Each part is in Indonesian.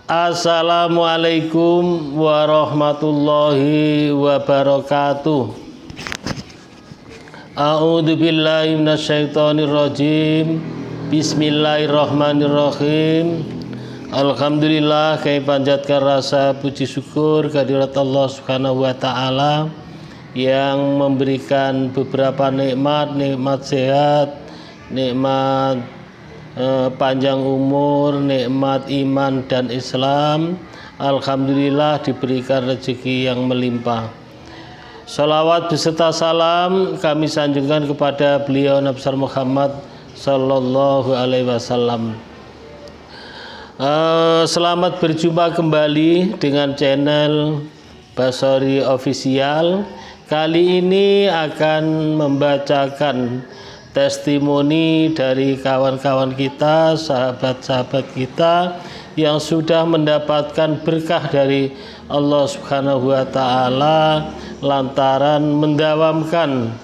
Assalamualaikum warahmatullahi wabarakatuh. A'udzu billahi minasyaitonir rajim. Bismillahirrahmanirrahim. Alhamdulillah, kami panjatkan rasa puji syukur kehadirat Allah Subhanahu wa taala yang memberikan beberapa nikmat sehat, nikmat panjang umur, nikmat iman dan Islam. Alhamdulillah diberikan rezeki yang melimpah. Salawat beserta salam kami sanjungkan kepada beliau Nabi Muhammad sallallahu alaihi wasallam. Selamat berjumpa kembali dengan channel Basori Official. Kali ini akan membacakan testimoni dari kawan-kawan kita, sahabat-sahabat kita yang sudah mendapatkan berkah dari Allah Subhanahu wa taala lantaran mendawamkan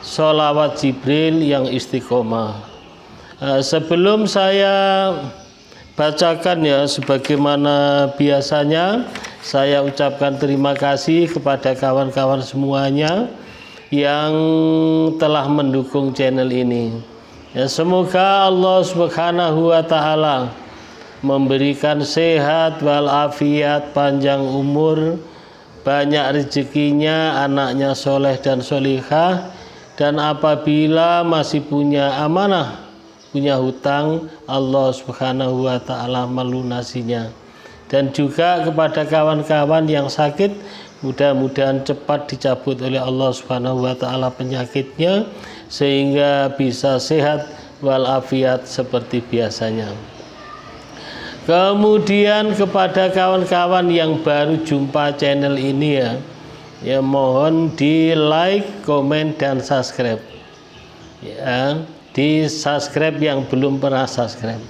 sholawat Jibril yang istiqomah. Sebelum saya bacakan ya, sebagaimana biasanya saya ucapkan terima kasih kepada kawan-kawan semuanya yang telah mendukung channel ini. Ya, semoga Allah Subhanahu wa taala memberikan sehat walafiat, panjang umur, banyak rezekinya, anaknya soleh dan solihah, dan apabila masih punya amanah, punya hutang, Allah Subhanahu wa taala melunasinya. Dan juga kepada kawan-kawan yang sakit, mudah-mudahan cepat dicabut oleh Allah Subhanahu wa taala penyakitnya sehingga bisa sehat walafiat seperti biasanya. Kemudian kepada kawan-kawan yang baru jumpa channel ini ya mohon di like, komen dan subscribe. Ya, di subscribe yang belum pernah subscribe.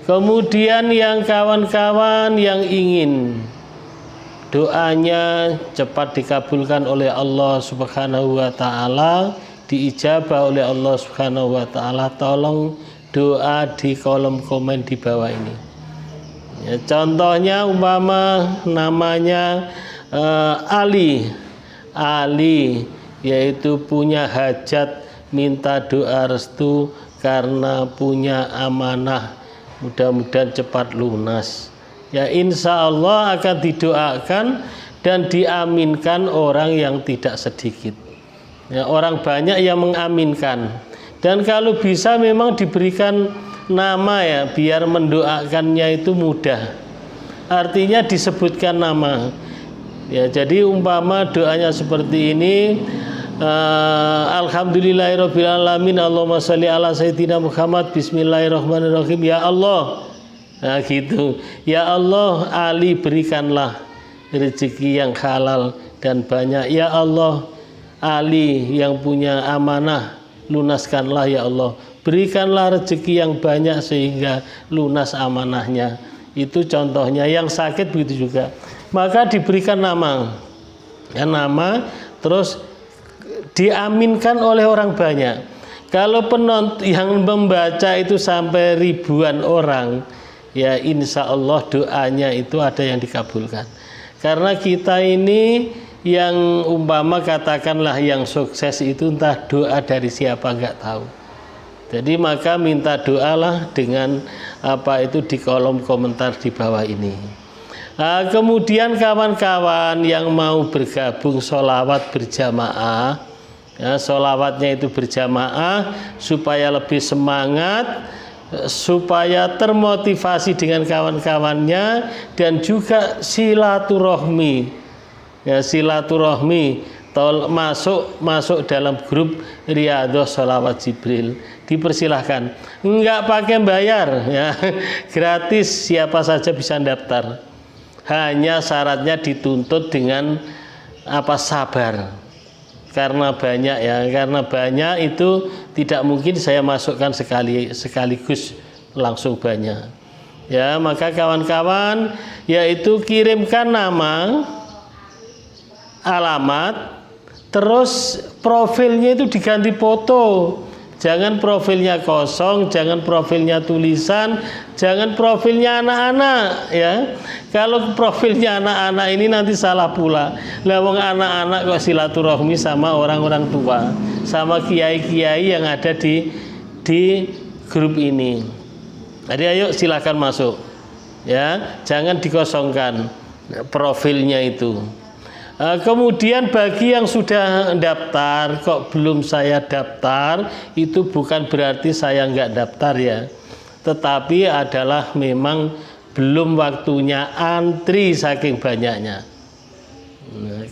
Kemudian yang kawan-kawan yang ingin doanya cepat dikabulkan oleh Allah Subhanahu wa taala, diijabah oleh Allah Subhanahu wa taala, tolong doa di kolom komen di bawah ini. Ya, contohnya umpama namanya Ali, yaitu punya hajat, minta doa restu karena punya amanah, mudah-mudahan cepat lunas. Ya, insya Allah akan didoakan dan diaminkan orang yang tidak sedikit. Ya, orang banyak yang mengaminkan. Dan kalau bisa memang diberikan nama ya, biar mendoakannya itu mudah. Artinya disebutkan nama. Ya, jadi umpama doanya seperti ini. Alhamdulillahirabbil alamin, Allahumma sholli ala sayyidina Muhammad, bismillahirrahmanirrahim. Ya Allah, nah gitu, ya Allah, Ali berikanlah rezeki yang halal dan banyak. Ya Allah, Ali yang punya amanah, lunaskanlah ya Allah, berikanlah rezeki yang banyak sehingga lunas amanahnya. Itu contohnya. Yang sakit begitu juga, maka diberikan nama ya, nama terus diaminkan oleh orang banyak. Kalau penonton yang membaca itu sampai ribuan orang, ya insya Allah doanya itu ada yang dikabulkan. Karena kita ini yang umpama katakanlah yang sukses itu entah doa dari siapa nggak tahu. Jadi maka minta doalah dengan apa itu di kolom komentar di bawah ini. Nah, kemudian kawan-kawan yang mau bergabung sholawat berjamaah, ya, sholawatnya itu berjamaah supaya lebih semangat, supaya termotivasi dengan kawan-kawannya, dan juga silaturahmi. Ya, silaturahmi masuk dalam grup Riyadhos Sholawat Jibril, dipersilahkan, enggak pakai bayar ya, gratis, siapa saja bisa daftar. Hanya syaratnya dituntut dengan sabar. Karena banyak ya, karena banyak itu tidak mungkin saya masukkan sekaligus langsung banyak. Ya, maka kawan-kawan yaitu kirimkan nama, alamat, terus profilnya itu diganti foto. Jangan profilnya kosong, jangan profilnya tulisan, jangan profilnya anak-anak ya. Kalau profilnya anak-anak ini nanti salah pula. Lah wong anak-anak kok silaturahmi sama orang-orang tua, sama kiai-kiai yang ada di grup ini. Jadi ayo silakan masuk. Ya, jangan dikosongkan profilnya itu. Kemudian bagi yang sudah daftar kok belum saya daftar, itu bukan berarti saya nggak daftar ya, tetapi adalah memang belum waktunya antri saking banyaknya.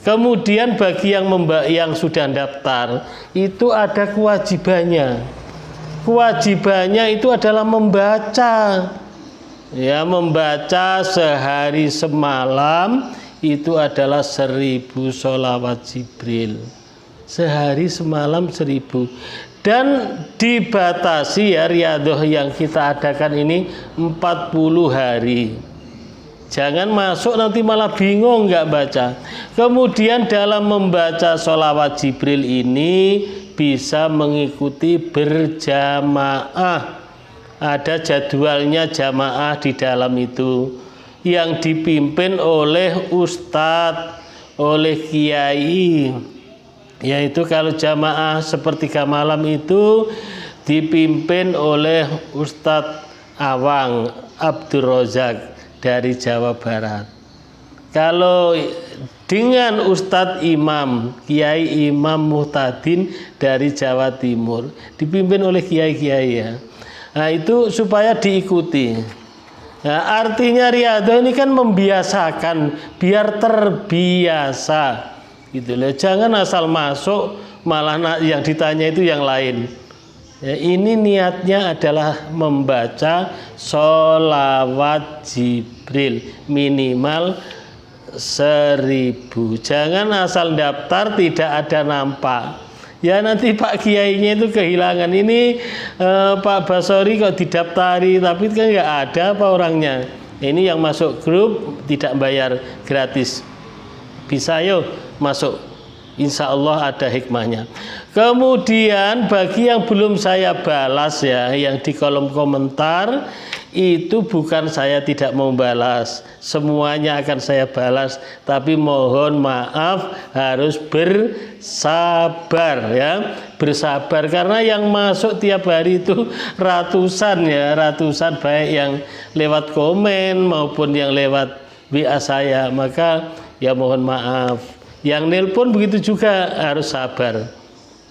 Kemudian bagi yang sudah daftar itu ada kewajibannya. Kewajibannya itu adalah membaca. Ya, membaca sehari semalam itu adalah 1000 sholawat Jibril. Sehari semalam 1000. Dan dibatasi ya, riyadhah yang kita adakan ini 40 hari. Jangan masuk nanti malah bingung nggak baca. Kemudian dalam membaca sholawat Jibril ini bisa mengikuti berjamaah. Ada jadwalnya jamaah di dalam itu, yang dipimpin oleh ustadz, oleh kiai. Yaitu kalau jamaah sepertiga malam itu dipimpin oleh Ustadz Awang Abdul Rozak dari Jawa Barat. Kalau dengan Ustadz Imam, Kiai Imam Muhtadin dari Jawa Timur, dipimpin oleh kiai-kiai ya. Nah itu supaya diikuti. Nah, artinya riyadhah ini kan membiasakan, biar terbiasa gitu loh. Jangan asal masuk malah yang ditanya itu yang lain ya. Ini niatnya adalah membaca sholawat Jibril minimal 1000. Jangan asal daftar tidak ada nampak ya, nanti Pak Kiainya itu kehilangan. Ini Pak Basori kok didaftari tapi kan nggak ada apa orangnya. Ini yang masuk grup tidak bayar, gratis. Bisa yuk masuk, insya Allah ada hikmahnya. Kemudian bagi yang belum saya balas ya, yang di kolom komentar itu bukan saya tidak mau balas, semuanya akan saya balas, tapi mohon maaf harus bersabar ya, bersabar karena yang masuk tiap hari itu ratusan ya, ratusan, baik yang lewat komen maupun yang lewat WA saya, maka ya mohon maaf. Yang nelpon begitu juga harus sabar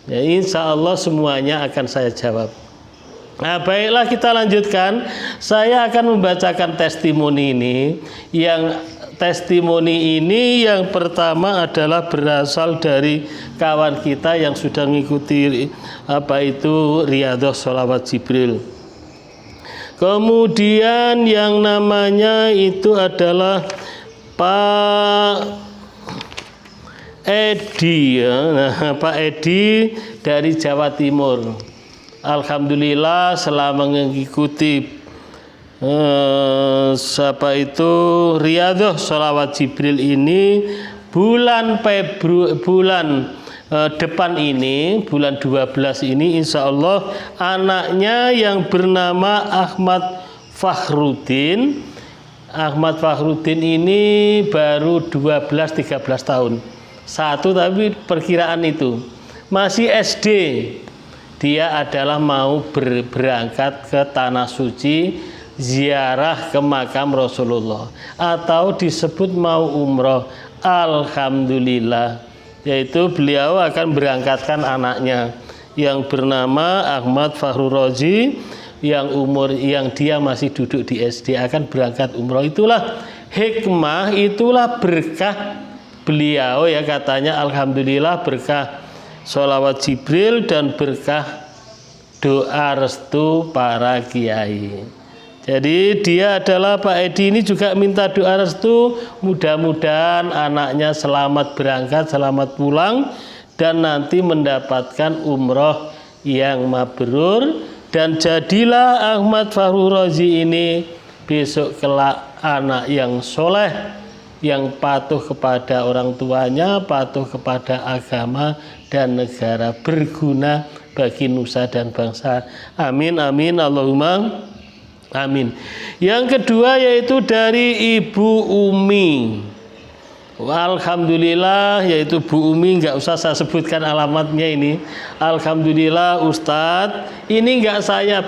ya, insya Allah semuanya akan saya jawab. Nah baiklah, kita lanjutkan. Saya akan membacakan testimoni ini. Yang testimoni ini yang pertama adalah berasal dari kawan kita yang sudah mengikuti apa itu riyadhah sholawat Jibril. Kemudian yang namanya itu adalah Pak Edi ya. Nah, Pak Edi dari Jawa Timur. Alhamdulillah selama mengikuti siapa itu riyadhah sholawat Jibril ini bulan depan ini, bulan 12 ini insya Allah anaknya yang bernama Ahmad Fakhruddin. Ahmad Fakhruddin ini baru 12-13 tahun. Satu tapi perkiraan itu masih SD. Dia adalah mau berangkat ke Tanah Suci, ziarah ke makam Rasulullah, atau disebut mau umroh. Alhamdulillah, yaitu beliau akan berangkatkan anaknya yang bernama Ahmad Fakhrul Razi, yang dia masih duduk di SD, akan berangkat umroh. Itulah hikmah, itulah berkah beliau ya, katanya alhamdulillah berkah sholawat Jibril dan berkah doa restu para kiai. Jadi dia adalah Pak Edi ini juga minta doa restu, mudah-mudahan anaknya selamat berangkat, selamat pulang, dan nanti mendapatkan umroh yang mabrur. Dan jadilah Ahmad Fakhrul Razi ini besok kelak anak yang soleh, yang patuh kepada orang tuanya, patuh kepada agama dan negara, berguna bagi nusa dan bangsa. Amin amin Allahumma amin. Yang kedua yaitu dari Ibu Umi. Alhamdulillah, yaitu Bu Umi, nggak usah saya sebutkan alamatnya ini. Alhamdulillah Ustadz, ini nggak saya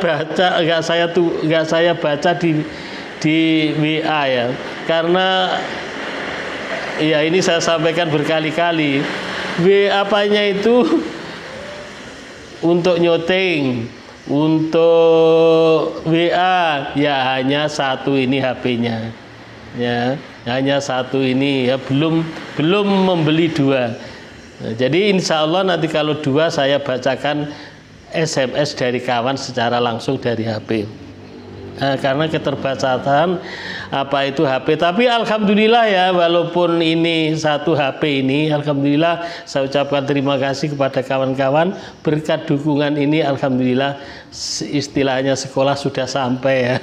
baca di WA ya, karena ya ini saya sampaikan berkali-kali. WA-nya itu untuk nyoting, untuk WA ya hanya satu ini HP-nya, ya hanya satu ini ya, belum membeli dua. Nah, jadi insya Allah nanti kalau dua saya bacakan SMS dari kawan secara langsung dari HP. Nah, karena keterbatasan apa itu HP, tapi alhamdulillah ya, walaupun ini satu HP ini, alhamdulillah saya ucapkan terima kasih kepada kawan-kawan. Berkat dukungan ini alhamdulillah istilahnya sekolah sudah sampai ya,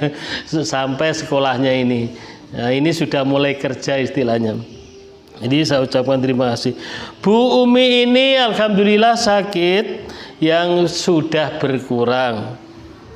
sampai sekolahnya ini. Nah, ini sudah mulai kerja istilahnya. Jadi saya ucapkan terima kasih. Bu Umi ini alhamdulillah sakit yang sudah berkurang.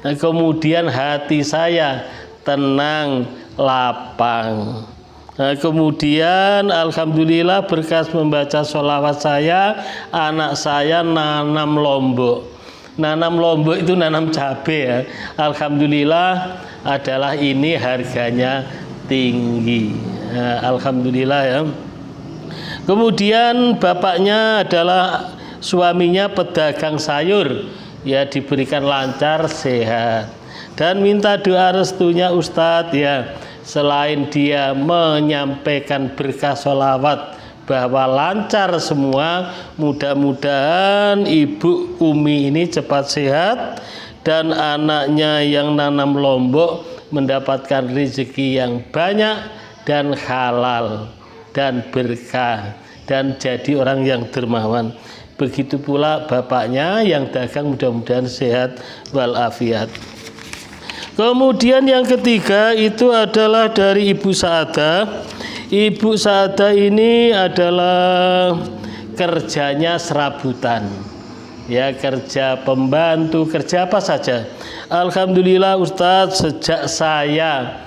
Nah, kemudian hati saya tenang, lapang. Nah, kemudian alhamdulillah berkas membaca sholawat saya, anak saya nanam lombok. Nanam lombok itu nanam cabai ya. Alhamdulillah adalah ini harganya tinggi. Nah, alhamdulillah ya. Kemudian bapaknya adalah suaminya pedagang sayur, ya diberikan lancar sehat, dan minta doa restunya Ustadz ya, selain dia menyampaikan berkah sholawat bahwa lancar semua, mudah-mudahan Ibu Umi ini cepat sehat dan anaknya yang nanam lombok mendapatkan rezeki yang banyak dan halal dan berkah dan jadi orang yang dermawan. Begitu pula bapaknya yang dagang, mudah-mudahan sehat walafiat. Kemudian yang ketiga itu adalah dari Ibu Saadah. Ibu Saadah ini adalah kerjanya serabutan, ya kerja pembantu, kerja apa saja. Alhamdulillah Ustadz, sejak saya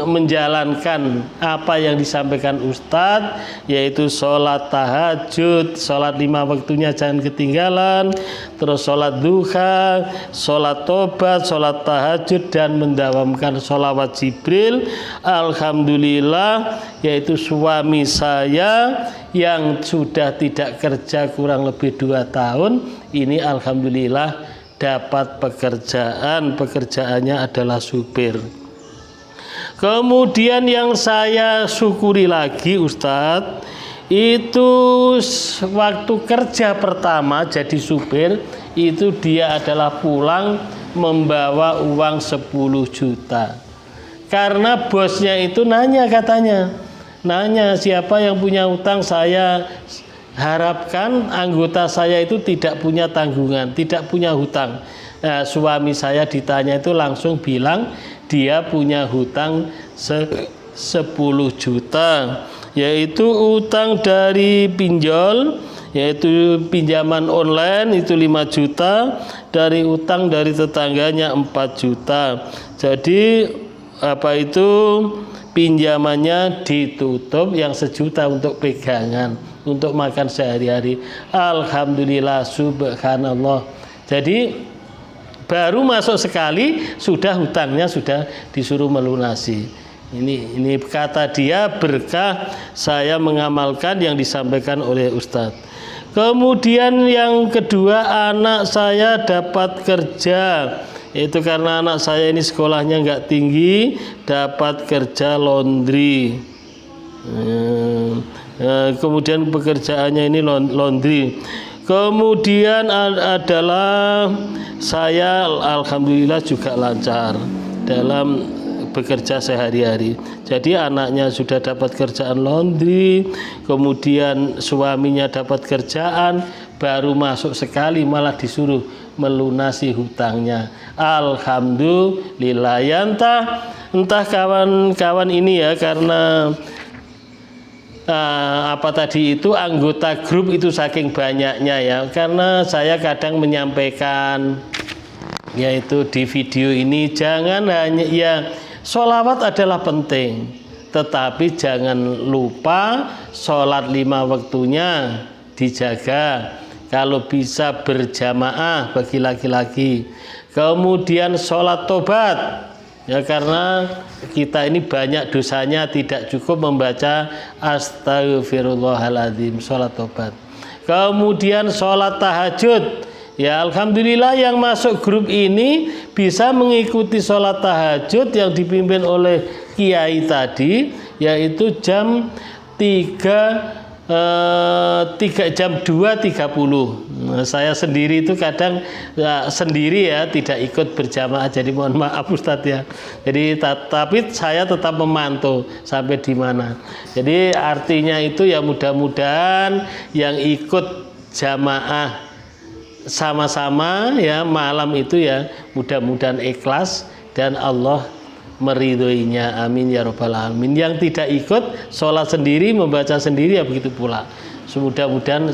menjalankan apa yang disampaikan Ustadz, yaitu sholat tahajud, sholat 5 waktunya jangan ketinggalan, terus sholat duha, sholat tobat, sholat tahajud, dan mendawamkan sholawat Jibril. Alhamdulillah, yaitu suami saya yang sudah tidak kerja kurang lebih 2 tahun ini alhamdulillah dapat pekerjaannya adalah supir. Kemudian yang saya syukuri lagi Ustadz, itu waktu kerja pertama jadi supir itu dia adalah pulang membawa uang 10 juta. Karena bosnya itu nanya, siapa yang punya utang, saya harapkan anggota saya itu tidak punya tanggungan, tidak punya hutang. Nah, suami saya ditanya itu langsung bilang dia punya hutang 10 juta, yaitu utang dari pinjol, yaitu pinjaman online itu 5 juta, dari utang dari tetangganya 4 juta. Jadi apa itu pinjamannya ditutup yang 1 juta untuk pegangan, untuk makan sehari-hari. Alhamdulillah, subhanallah. Jadi baru masuk sekali sudah hutangnya sudah disuruh melunasi. Ini kata dia berkah saya mengamalkan yang disampaikan oleh Ustadz. Kemudian yang kedua, anak saya dapat kerja. Itu karena anak saya ini sekolahnya nggak tinggi, dapat kerja laundry. Kemudian pekerjaannya ini laundry. Kemudian adalah saya alhamdulillah juga lancar dalam bekerja sehari-hari. Jadi anaknya sudah dapat kerjaan laundry, kemudian suaminya dapat kerjaan, baru masuk sekali malah disuruh melunasi hutangnya. Alhamdulillah. Ya entah kawan-kawan ini ya, karena apa tadi itu anggota grup itu saking banyaknya ya, karena saya kadang menyampaikan yaitu di video ini jangan hanya ya sholawat adalah penting, tetapi jangan lupa sholat 5 waktunya dijaga, kalau bisa berjamaah bagi laki-laki, kemudian sholat tobat ya, karena kita ini banyak dosanya, tidak cukup membaca astagfirullahaladzim, sholat tobat. Kemudian sholat tahajud ya, alhamdulillah yang masuk grup ini bisa mengikuti sholat tahajud yang dipimpin oleh kiai tadi, yaitu jam 2.30. Saya sendiri itu kadang sendiri ya, tidak ikut berjamaah, jadi mohon maaf Ustadz ya. Jadi tapi saya tetap memantau sampai di mana. Jadi artinya itu ya mudah-mudahan yang ikut jamaah sama-sama ya malam itu ya mudah-mudahan ikhlas dan Allah meridhoinya, amin ya rabbal alamin. Yang tidak ikut sholat sendiri, membaca sendiri ya begitu pula, mudah-mudahan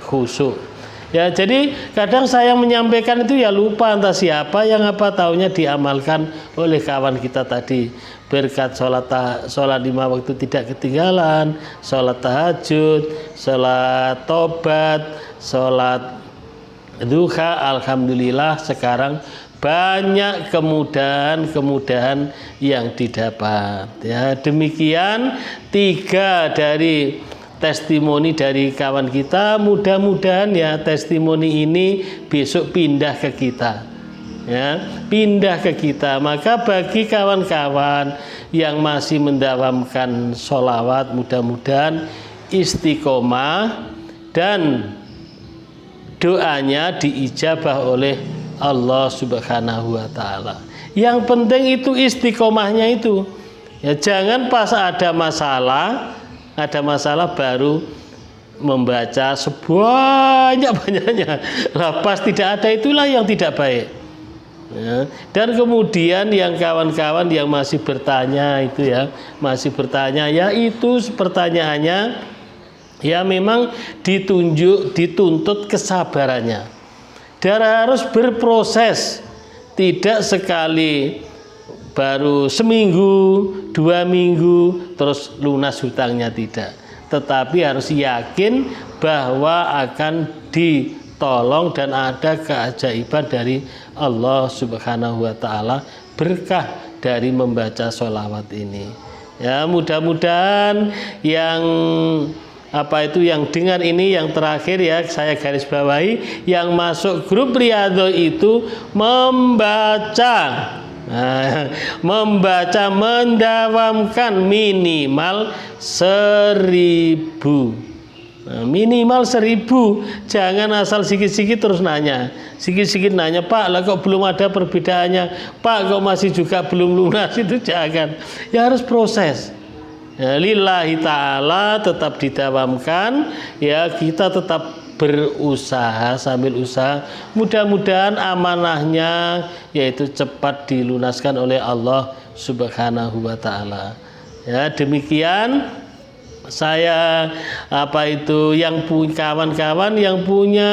khusyuk ya. Jadi kadang saya menyampaikan itu ya lupa entah siapa yang apa taunya diamalkan oleh kawan kita tadi. Berkat sholat 5 waktu tidak ketinggalan, sholat tahajud, sholat tobat, sholat duha, alhamdulillah sekarang banyak kemudahan yang didapat ya. Demikian 3 dari testimoni dari kawan kita, mudah-mudahan ya testimoni ini besok pindah ke kita ya, pindah ke kita. Maka bagi kawan-kawan yang masih mendawamkan sholawat, mudah-mudahan istiqomah dan doanya diijabah oleh Allah Subhanahu wa Ta'ala. Yang penting itu istiqomahnya itu ya, jangan pas ada masalah baru membaca sebanyak-banyaknya. Lah pas tidak ada itulah yang tidak baik ya. Dan kemudian yang kawan-kawan yang masih bertanya itu ya, ya itu pertanyaannya ya memang dituntut kesabarannya. Dan harus berproses, tidak sekali baru seminggu, 2 minggu terus lunas hutangnya, tidak. Tetapi harus yakin bahwa akan ditolong dan ada keajaiban dari Allah Subhanahu wa Ta'ala, berkah dari membaca sholawat ini ya. Mudah-mudahan yang yang dengar ini yang terakhir ya, saya garis bawahi, yang masuk grup Riyadhah itu membaca mendawamkan minimal 1000. Minimal 1000, jangan asal sikit-sikit terus nanya. Sikit-sikit nanya, Pak lah kok belum ada perbedaannya, Pak kok masih juga belum lunas, itu jangan. Ya harus proses ya, lillahi ta'ala, tetap didawamkan ya, kita tetap berusaha, sambil usaha mudah-mudahan amanahnya yaitu cepat dilunaskan oleh Allah Subhanahu wa Ta'ala ya. Demikian saya yang punya kawan-kawan yang punya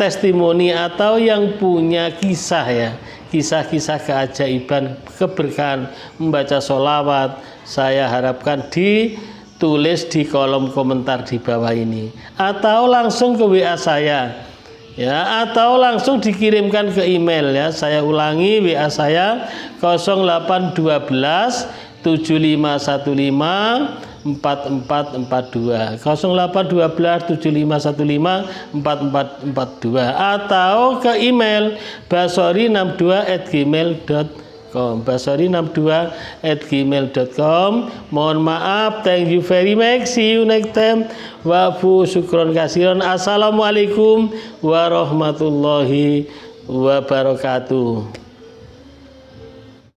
testimoni atau yang punya kisah ya, kisah-kisah keajaiban keberkahan membaca sholawat, saya harapkan ditulis di kolom komentar di bawah ini, atau langsung ke WA saya ya, atau langsung dikirimkan ke email ya. Saya ulangi, WA saya 0812 7515 4442 0812 7515 4442, atau ke email basori62@gmail.com basori62@gmail.com. Mohon maaf, thank you very much, see you next time. Wafu syukron kasiron. Assalamualaikum warahmatullahi wabarakatuh.